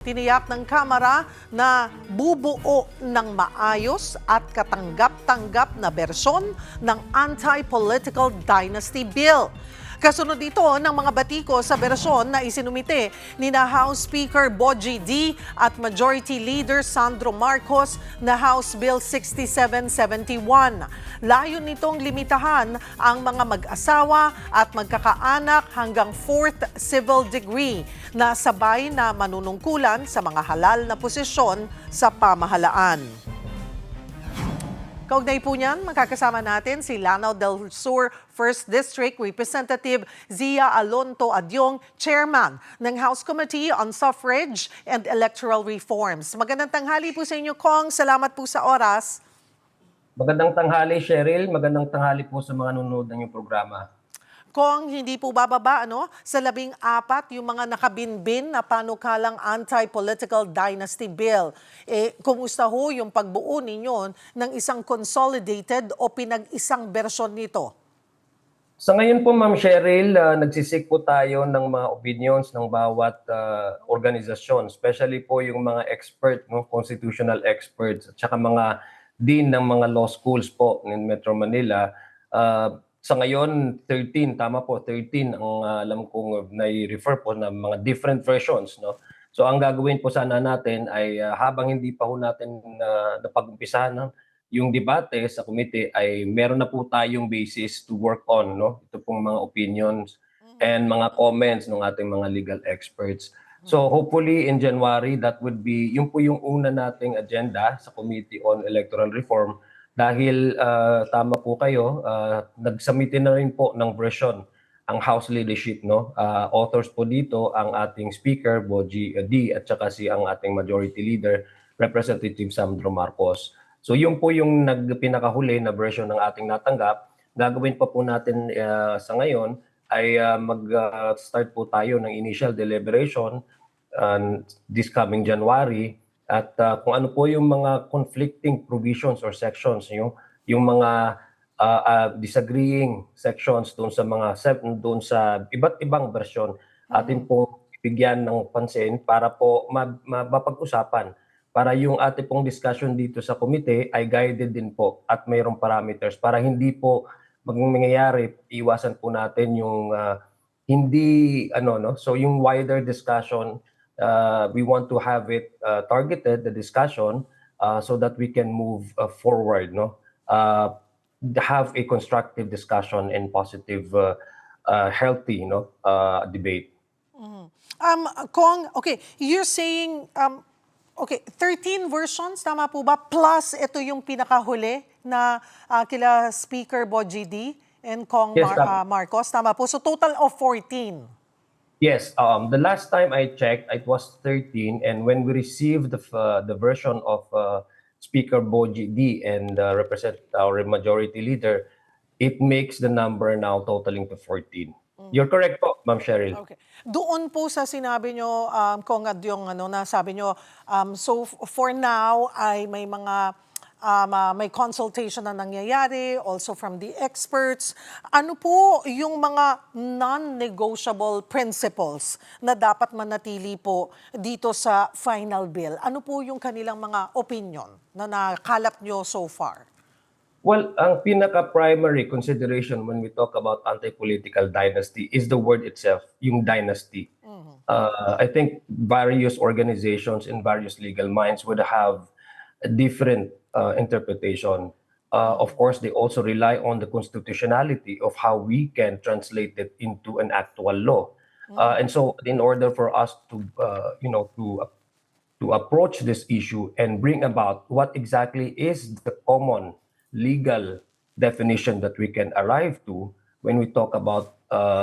Tiniyak ng Kamara na bubuo ng maayos at katanggap-tanggap na bersyon ng Anti-Political Dynasty Bill. Kasunod ito ng mga batiko sa bersyon na isinumite ni na House Speaker Bogie D. at Majority Leader Sandro Marcos na House Bill 6771. Layon nitong limitahan ang mga mag-asawa at magkakaanak hanggang 4th civil degree na sabay na manunungkulan sa mga halal na posisyon sa pamahalaan. Kaugnay po niyan, makakasama natin si Lanao del Sur 1st District Representative Zia Alonto Adyong, Chairman ng House Committee on Suffrage and Electoral Reforms. Magandang tanghali po sa inyo, Kong. Salamat po sa oras. Magandang tanghali, Cheryl. Magandang tanghali po sa mga nanonood ng iyong programa. Kung hindi po bababa sa 14 yung mga nakabinbin na panukalang Anti-Political Dynasty Bill. Kumusta ho yung pagbuo ninyo ng isang consolidated o pinag-isang bersyon nito? Sa ngayon po, Ma'am Cheryl, nagsisik po tayo ng mga opinions ng bawat organisasyon, especially po yung mga expert, constitutional experts, at saka mga dean ng mga law schools po in Metro Manila. Sa ngayon, 13, tama po, 13 ang alam kong nai-refer po na mga different versions. No? So ang gagawin po sana natin ay habang hindi pa po natin napag-umpisahan yung debate sa committee ay meron na po tayong basis to work on. No? Ito pong mga opinions and mga comments ng ating mga legal experts. So hopefully in January, that would be, yun po yung una nating agenda sa Committee on Electoral Reform. Dahil tama po kayo, nagsamitin na rin po ng version ang House leadership. No? Authors po dito ang ating Speaker, Bogie D. at saka ang ating Majority Leader, Representative Sandro Marcos. So yun po yung pinakahuli na version ng ating natanggap. Gagawin pa po natin sa ngayon ay mag-start po tayo ng initial deliberation this coming January. At kung ano po yung mga conflicting provisions or sections, yung mga disagreeing sections doon sa iba't ibang bersyon, atin po bigyan ng pansin para po mapag-usapan, para yung ating pong discussion dito sa komite ay guided din po at mayroong parameters para hindi po mangyayari, iwasan po natin yung hindi so yung wider discussion. We want to have it targeted, the discussion, so that we can move forward, have a constructive discussion and positive, healthy, debate. Kong, okay, you're saying, 13 versions, tama po ba? Plus, ito yung pinakahuli na kila Speaker Bogie D. and Kong Yes, Marcos, tama po? So total of 14. Yes, the last time I checked, it was 13, and when we received the version of Speaker Bogie D. and represent our Majority Leader, it makes the number now totaling to 14. You're correct po, Ma'am Cheryl. Okay. Doon po sa sinabi nyo, Kong Adyong, na sabi nyo, so for now ay may mga may consultation na nangyayari, also from the experts. Ano po yung mga non-negotiable principles na dapat manatili po dito sa final bill? Ano po yung kanilang mga opinion na nakalap nyo so far? Well, ang pinaka-primary consideration when we talk about anti-political dynasty is the word itself, yung dynasty. I think various organizations and various legal minds would have a different interpretation. Of course, they also rely on the constitutionality of how we can translate it into an actual law. And so, in order for us to, to approach this issue and bring about what exactly is the common legal definition that we can arrive to when we talk about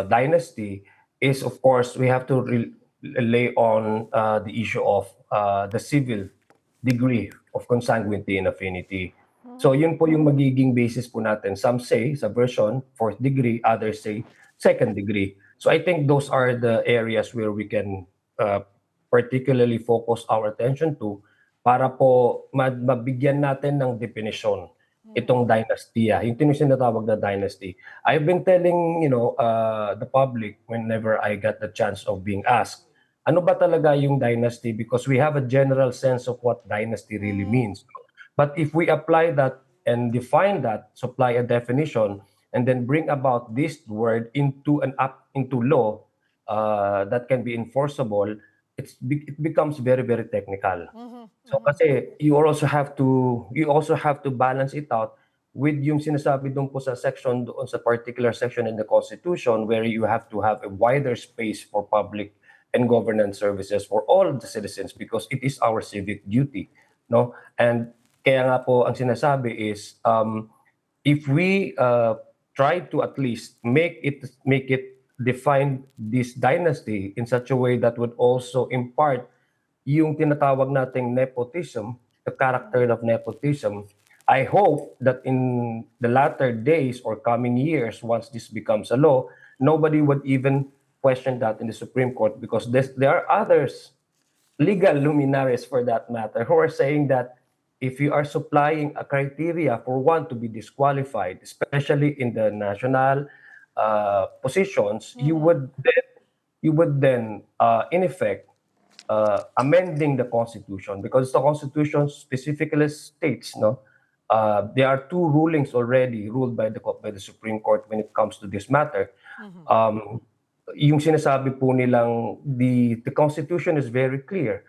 dynasty, is of course we have to lay on the issue of the civil degree of consanguinity and affinity. So yun po yung magiging basis po natin. Some say sa version 4th degree, others say 2nd degree. So I think those are the areas where we can particularly focus our attention to para po mabigyan natin ng definition itong dynasty, yung tinatawag na dynasty. I've been telling the public whenever I got the chance of being asked, ano ba talaga yung dynasty, because we have a general sense of what dynasty really means. But if we apply that and define that, supply a definition, and then bring about this word into law that can be enforceable, it becomes very, very technical. So kasi you also have to balance it out with yung sinasabi doon po sa section, doon sa particular section in the Constitution, where you have to have a wider space for public and governance services for all of the citizens, because it is our civic duty, no? And kaya nga po ang sinasabi is, if we try to at least make it define this dynasty in such a way that would also impart yung tinatawag nating nepotism, the character of nepotism. I hope that in the latter days or coming years, once this becomes a law, nobody would even question that in the Supreme Court, because there are others, legal luminaries for that matter, who are saying that if you are supplying a criteria for one to be disqualified, especially in the national positions, you would then in effect amending the Constitution, because the Constitution specifically states, no, there are two rulings already ruled by the Supreme Court when it comes to this matter. Yung sinasabi po nilang the Constitution is very clear,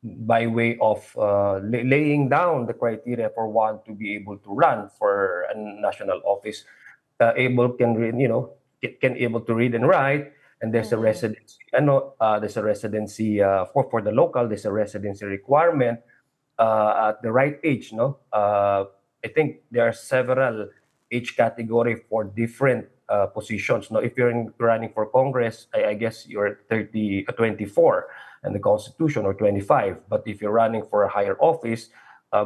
by way of laying down the criteria for one to be able to run for a national office. Can able to read and write, and there's a residency, for the local, there's a residency requirement at the right age, no? I think there are several age category for different positions. No, if you're running for Congress, I guess you're 24 and the Constitution, or 25. But if you're running for a higher office,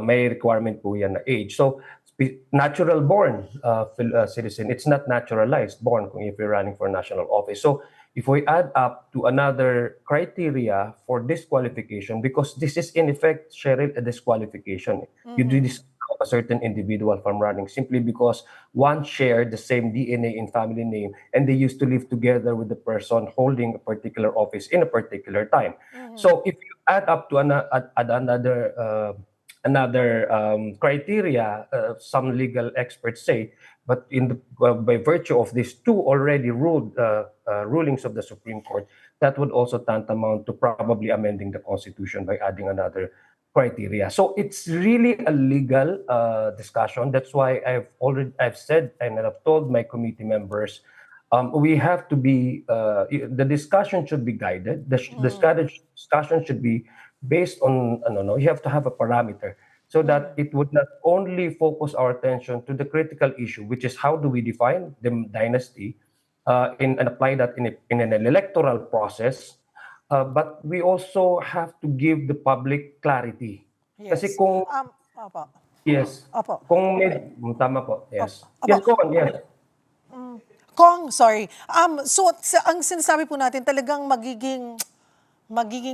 may requirement po yan na age. So natural born citizen, it's not naturalized born if you're running for national office. So if we add up to another criteria for disqualification, because this is in effect, Cheryl, a disqualification. You do this a certain individual from running simply because one shared the same DNA and family name, and they used to live together with the person holding a particular office in a particular time. So if you add up to another criteria, some legal experts say, but by virtue of these two already rulings of the Supreme Court, that would also tantamount to probably amending the Constitution by adding another criteria. So it's really a legal discussion. That's why I've said and I've told my committee members, we have to be the discussion should be guided. The discussion should be based on you have to have a parameter, so that it would not only focus our attention to the critical issue, which is how do we define the dynasty and apply that in an electoral process, but we also have to give the public clarity. Yes. Kasi kung Opo. yes, Opo. kung tama po, yes. Opo. Yes, go on, yes. Kong, sorry. So ang sinasabi po natin talagang magiging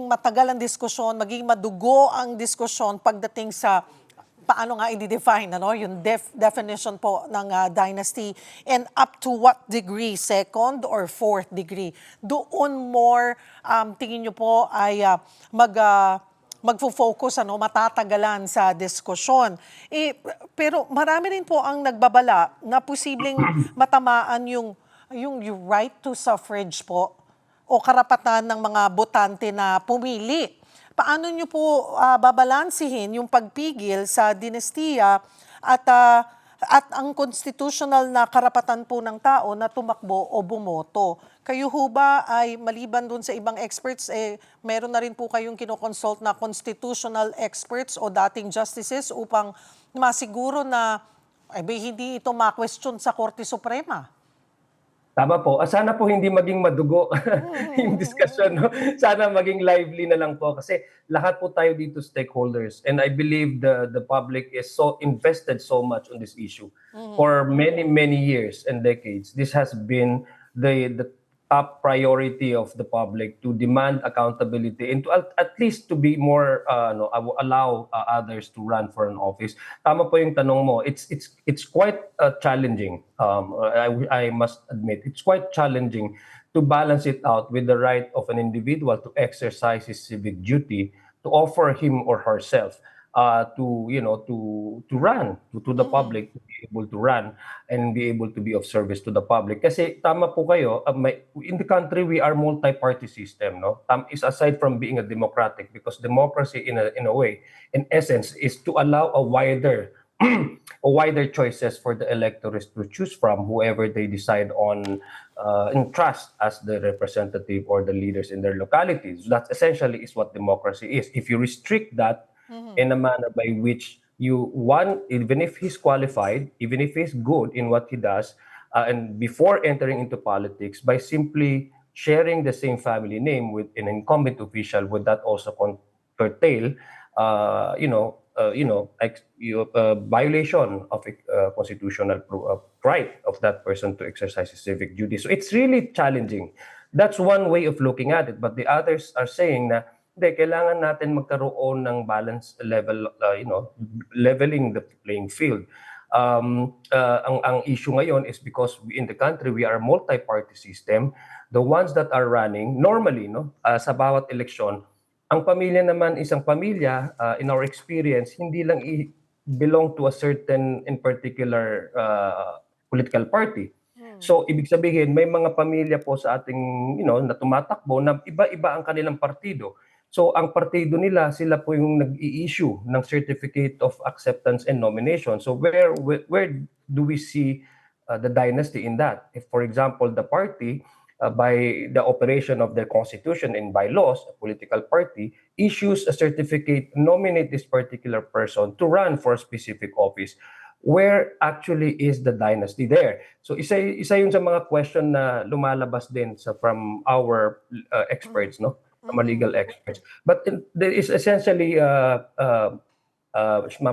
matagal ang diskusyon, magiging madugo ang diskusyon pagdating sa paano nga i-define yung definition po ng dynasty, and up to what degree, second or fourth degree. Doon more tingin nyo po ay magfo-focus, matatagalan sa diskusyon. Pero marami rin po ang nagbabala na posibleng matamaan yung right to suffrage po o karapatan ng mga botante na pumili. Paano nyo po babalansihin yung pagpigil sa dinastiya at ang constitutional na karapatan po ng tao na tumakbo o bumoto? Kayo ho ba ay maliban dun sa ibang experts, meron na rin po kayong kinoconsult na constitutional experts o dating justices upang masiguro na hindi ito ma-question sa Korte Suprema? Tama po. Sana po hindi maging madugo yung discussion. No? Sana maging lively na lang po, kasi lahat po tayo dito stakeholders, and I believe the public is so invested so much on this issue for many, many years and decades. This has been the top priority of the public, to demand accountability and to at least to be more allow others to run for an office. Tama po yung tanong mo. It's quite challenging. I must admit, it's quite challenging to balance it out with the right of an individual to exercise his civic duty, to offer him or herself to run to the public, to be able to run and be able to be of service to the public. Kasi tama po kayo, in the country we are multi-party system, no? Is aside from being a democratic, because democracy in a way, in essence, is to allow a wider a wider choices for the electors to choose from whoever they decide on and trust as the representative or the leaders in their localities. That essentially is what democracy is. If you restrict that in a manner by which even if he's qualified, even if he's good in what he does, and before entering into politics, by simply sharing the same family name with an incumbent official, would that also curtail, violation of a constitutional right of that person to exercise his civic duty. So it's really challenging. That's one way of looking at it. But the others are saying na, hindi, kailangan natin magkaroon ng balance level, leveling the playing field. Ang issue ngayon is because in the country, we are a multi-party system. The ones that are running, normally, sa bawat eleksyon, ang pamilya naman isang pamilya, in our experience, hindi lang belong to a certain in particular political party. So, ibig sabihin, may mga pamilya po sa ating, na tumatakbo na iba-iba ang kanilang partido. So, ang partido nila, sila po yung nag-i-issue ng Certificate of Acceptance and Nomination. So, where do we see the dynasty in that? If, for example, the party, by the operation of their constitution and bylaws, a political party issues a certificate, nominate this particular person to run for a specific office, where actually is the dynasty there? So isa yun sa mga question na lumalabas din from our experts, mga legal experts. But there is essentially, Ma'am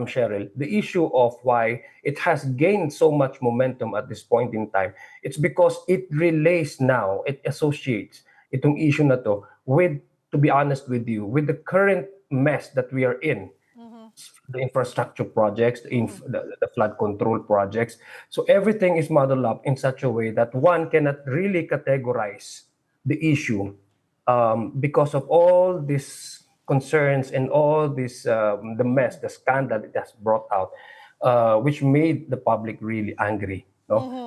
Cheryl, the issue of why it has gained so much momentum at this point in time, it's because it relates now, it associates itong issue na to with, to be honest with you, with the current mess that we are in. The infrastructure projects, the flood control projects. So everything is modeled up in such a way that one cannot really categorize the issue because of all these concerns and all this, the mess, the scandal it has brought out, which made the public really angry.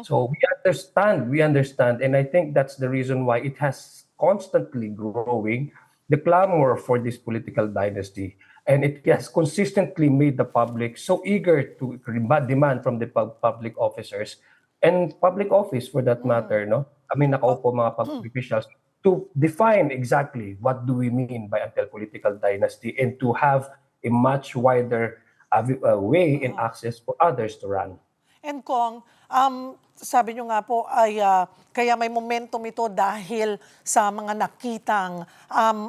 So we understand, and I think that's the reason why it has constantly growing, the clamor for this political dynasty. And it has consistently made the public so eager to demand from the public officers and public office for that matter, nakaupo mga public officials, to define exactly what do we mean by a political dynasty and to have a much wider way and access for others to run. And Kong, sabi nyo nga po ay kaya may momentum ito dahil sa mga nakitang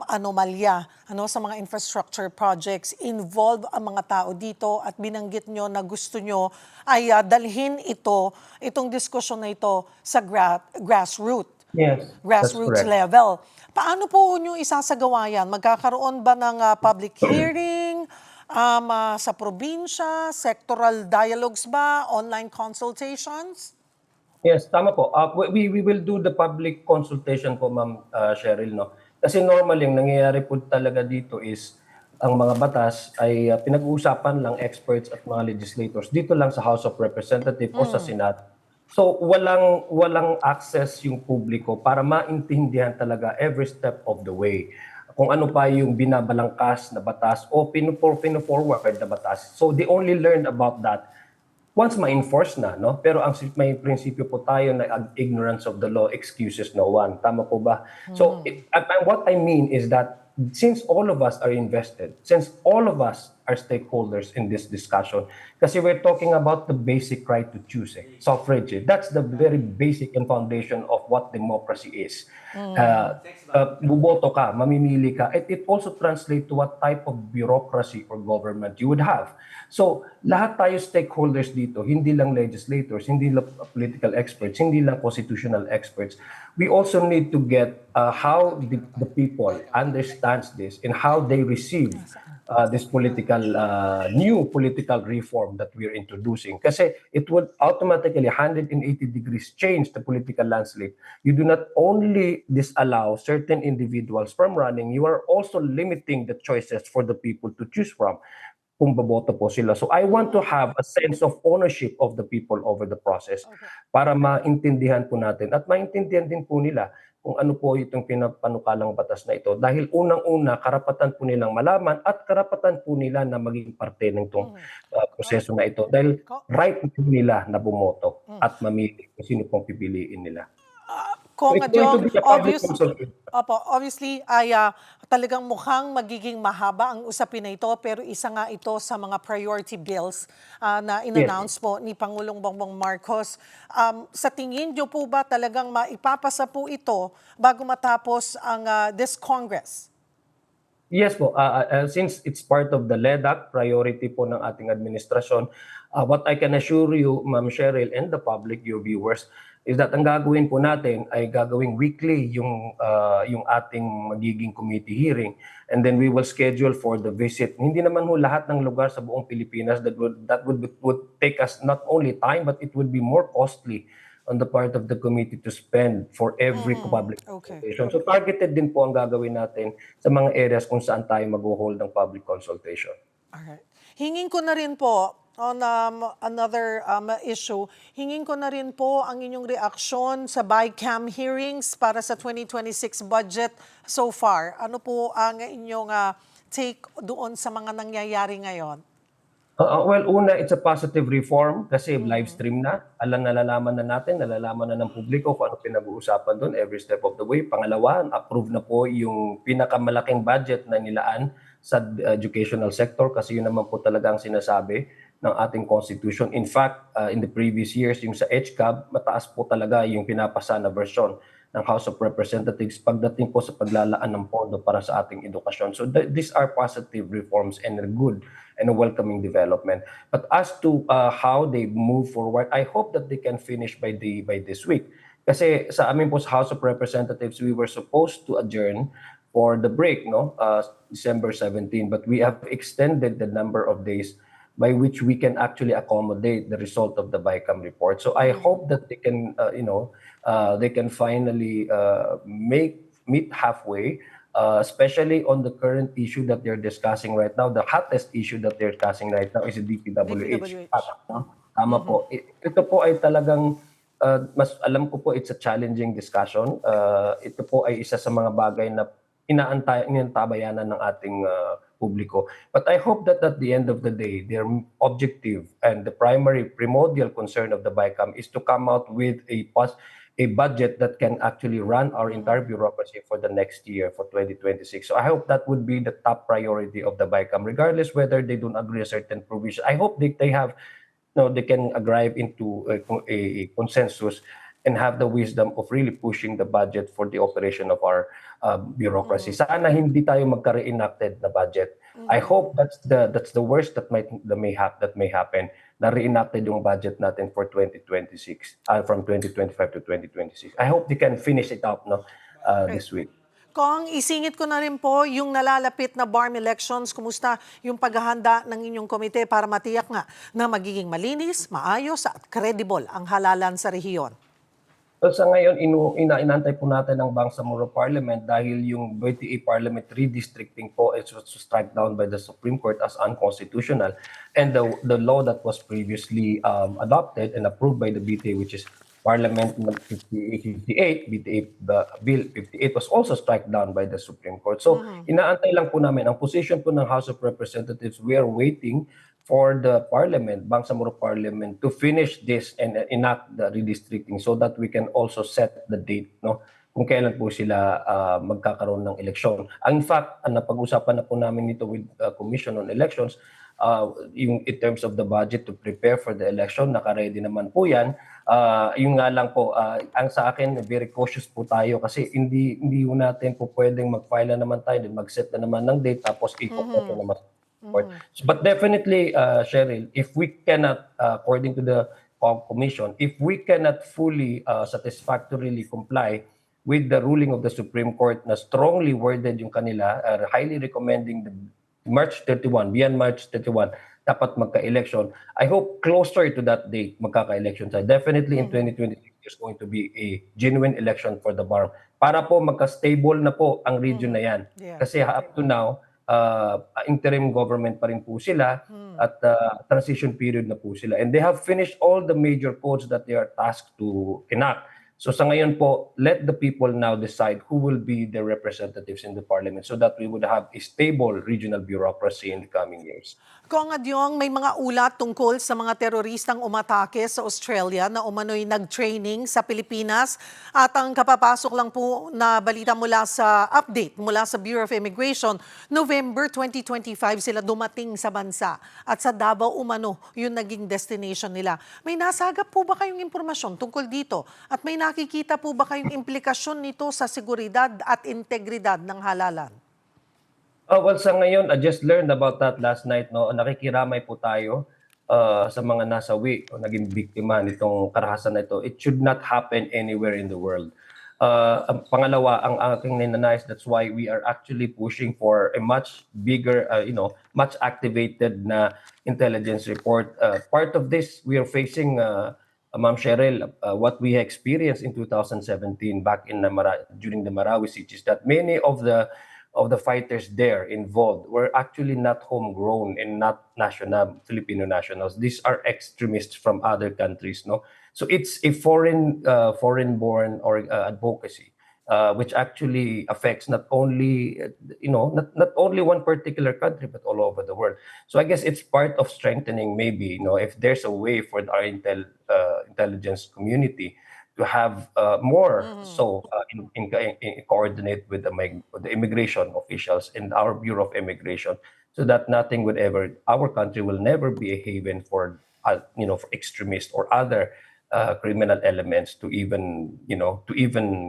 anomalya sa mga infrastructure projects. Involve ang mga tao dito at binanggit nyo na gusto nyo ay dalhin itong diskusyon na ito sa grassroots. Yes, Grassroots level. Paano po nyo isasagawa yan? Magkakaroon ba ng public hearing sa probinsya? Sectoral dialogues ba? Online consultations? Yes, tama po. We will do the public consultation po, Ma'am Cheryl, Kasi normally, ang nangyayari po talaga dito is ang mga batas ay pinag-uusapan lang experts at mga legislators dito lang sa House of Representatives o sa Senate. So walang access yung publiko para maintindihan talaga every step of the way. Kung ano pa yung binabalangkas na batas o pino-forward na batas. So they only learn about that once ma-enforce na, Pero ang may prinsipyo po tayo na ignorance of the law excuses no one. Tama po ba? So what I mean is that since all of us are invested, since all of us are stakeholders in this discussion, kasi we're talking about the basic right to choose, suffrage. That's the very basic and foundation of what democracy is. Buboto ka, mamimili ka. It also translates to what type of bureaucracy or government you would have. So, lahat tayo stakeholders dito, hindi lang legislators, hindi lang political experts, hindi lang constitutional experts. We also need to get how the people understands this and how they receive this new political reform that we're introducing. Kasi it would automatically 180 degrees change the political landscape. You do not only disallow certain individuals from running, you are also limiting the choices for the people to choose from kung boboto po sila. So I want to have a sense of ownership of the people over the process para maintindihan po natin at maintindihan din po nila kung ano po itong pinapanukalang batas na ito. Dahil unang-una, karapatan po nilang malaman at karapatan po nila na maging parte ng itong proseso na ito. Dahil right nila na bumoto at mamili kung sino pong pipiliin nila. Kung it's going to be a public consultation. Obviously ay talagang mukhang magiging mahaba ang usapin na ito, pero isa nga ito sa mga priority bills na in-announce po ni Pangulong Bongbong Marcos. Sa tingin niyo po ba talagang maipapasa po ito bago matapos ang this Congress? Yes po, since it's part of the LEDAC, priority po ng ating administrasyon, what I can assure you, Ma'am Cheryl, and the public, your viewers, is that ang gagawin po natin ay gagawing weekly yung ating magiging committee hearing, and then we will schedule for the visit. Hindi naman ho lahat ng lugar sa buong Pilipinas that would take us not only time, but it would be more costly on the part of the committee to spend for every public consultation. So targeted din po ang gagawin natin sa mga areas kung saan tayo mag-hold ng public consultation. Alright. Hingin ko na rin po on another issue, hingin ko na rin po ang inyong reaksyon sa BICAM hearings para sa 2026 budget so far. Ano po ang inyong take doon sa mga nangyayari ngayon? Well, una, it's a positive reform kasi live stream na. Nalalaman na natin, nalalaman na ng publiko kung ano pinag-uusapan doon every step of the way. Pangalawa, approve na po yung pinakamalaking budget na nilaan sa educational sector kasi yun naman po talaga ang sinasabi ng ating constitution. In fact, in the previous years, yung sa HCAB, mataas po talaga yung pinapasa na version ng House of Representatives pagdating po sa paglalaan ng pondo para sa ating edukasyon. So these are positive reforms and a good and a welcoming development. But as to how they move forward, I hope that they can finish by this week. Kasi sa amin po sa House of Representatives, we were supposed to adjourn for the break, December 17, but we have extended the number of days by which we can actually accommodate the result of the BICAM report. So I hope that they can, they can finally meet halfway, especially on the current issue that they're discussing right now. The hottest issue that they're discussing right now is the DPWH. Tama po. Ito po ay talagang, mas alam ko po, it's a challenging discussion. Ito po ay isa sa mga bagay na inaantabayanan ng ating publiko. But I hope that at the end of the day, their objective and the primordial concern of the BICAM is to come out with a budget that can actually run our entire bureaucracy for the next year, for 2026. So I hope that would be the top priority of the BICAM, regardless whether they don't agree a certain provision. I hope they have, they can arrive into a consensus and have the wisdom of really pushing the budget for the operation of our bureaucracy. Sana hindi tayo magka-reenacted na budget. I hope that's the worst that may happen. Na reenacted yung budget natin for 2026, from 2025 to 2026. I hope they can finish it up this week. Kung isingit ko na rin po yung nalalapit na BARM elections, kumusta yung paghahanda ng inyong komite para matiyak nga na magiging malinis, maayos at credible ang halalan sa rehiyon? So sa ngayon, inaantay po natin ang Bangsamoro Parliament dahil yung BTA Parliament redistricting po is struck down by the Supreme Court as unconstitutional. And the law that was previously adopted and approved by the BTA, which is Parliament 58, BTA Bill 58, was also struck down by the Supreme Court. So inaantay lang po namin, ang position po ng House of Representatives, we are waiting for the Parliament, Bangsamoro Parliament, to finish this and enact the redistricting so that we can also set the date, kung kailan po sila magkakaroon ng eleksyon. In fact, napag-usapan na po namin ito with Commission on Elections, yung in terms of the budget to prepare for the election, naka-ready naman po yan. Yung nga lang po, ang sa akin, very cautious po tayo kasi hindi natin po pwedeng mag-file na naman tayo, mag-set na naman ng date, tapos i-compare naman. But definitely, Cheryl, if we cannot, according to the Commission, if we cannot fully satisfactorily comply with the ruling of the Supreme Court na strongly worded yung kanila, highly recommending March 31, beyond March 31, dapat magka-election. I hope closer to that date, magkaka-election tayo. Definitely in 2026, there's going to be a genuine election for the BARM. Para po magka-stable na po ang region na yan. Yeah. Kasi up to now, interim government pa rin po sila at transition period na po sila. And they have finished all the major codes that they are tasked to enact. So sa ngayon po, let the people now decide who will be the representatives in the parliament so that we would have a stable regional bureaucracy in the coming years. Kong Adyong, may mga ulat tungkol sa mga teroristang umatake sa Australia na umano'y nag-training sa Pilipinas. At ang kapapasok lang po na balita mula sa update mula sa Bureau of Immigration, November 2025 sila dumating sa bansa. At sa Davao umano, yung naging destination nila. May nasagap po ba kayong impormasyon tungkol dito? At may nakikita po ba kayong implikasyon nito sa seguridad at integridad ng halalan? Well, sa ngayon, I just learned about that last night. No? Nakikiramay po tayo sa mga nasawi o naging biktima nitong karahasan na ito. It should not happen anywhere in the world. Ang pangalawa, ang aking ninanais, that's why we are actually pushing for a much bigger, much activated na intelligence report. Part of this, we are facing, Ma'am Cheryl, what we experienced in 2017 back in during the Marawi siege is that many of the fighters there involved were actually not homegrown and not Filipino nationals. These are extremists from other countries, no? So it's a foreign-born or advocacy, which actually affects not only not only one particular country but all over the world. So I guess it's part of strengthening, maybe, if there's a way for our intelligence community to have more in coordinate with the immigration officials and our Bureau of Immigration, so that our country will never be a haven for for extremists or other criminal elements to even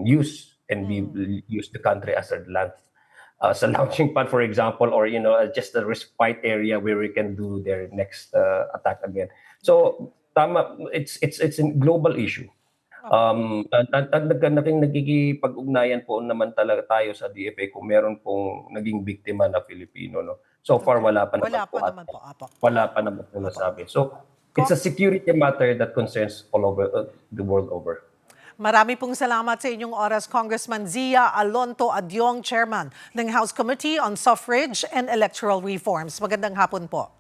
use and use the country as a launching pad, for example, or just a respite area where we can do their next attack again. So tama, it's a global issue. Nagkikipag-ugnayan po naman talaga tayo sa DFA kung meron pong naging biktima na Filipino, no. So far wala pa naman po. Apo. Wala pa naman po nasabi. So it's a security matter that concerns all over the world over. Marami pong salamat sa inyong oras, Congressman Zia Alonto Adyong, Chairman ng House Committee on Suffrage and Electoral Reforms. Magandang hapon po.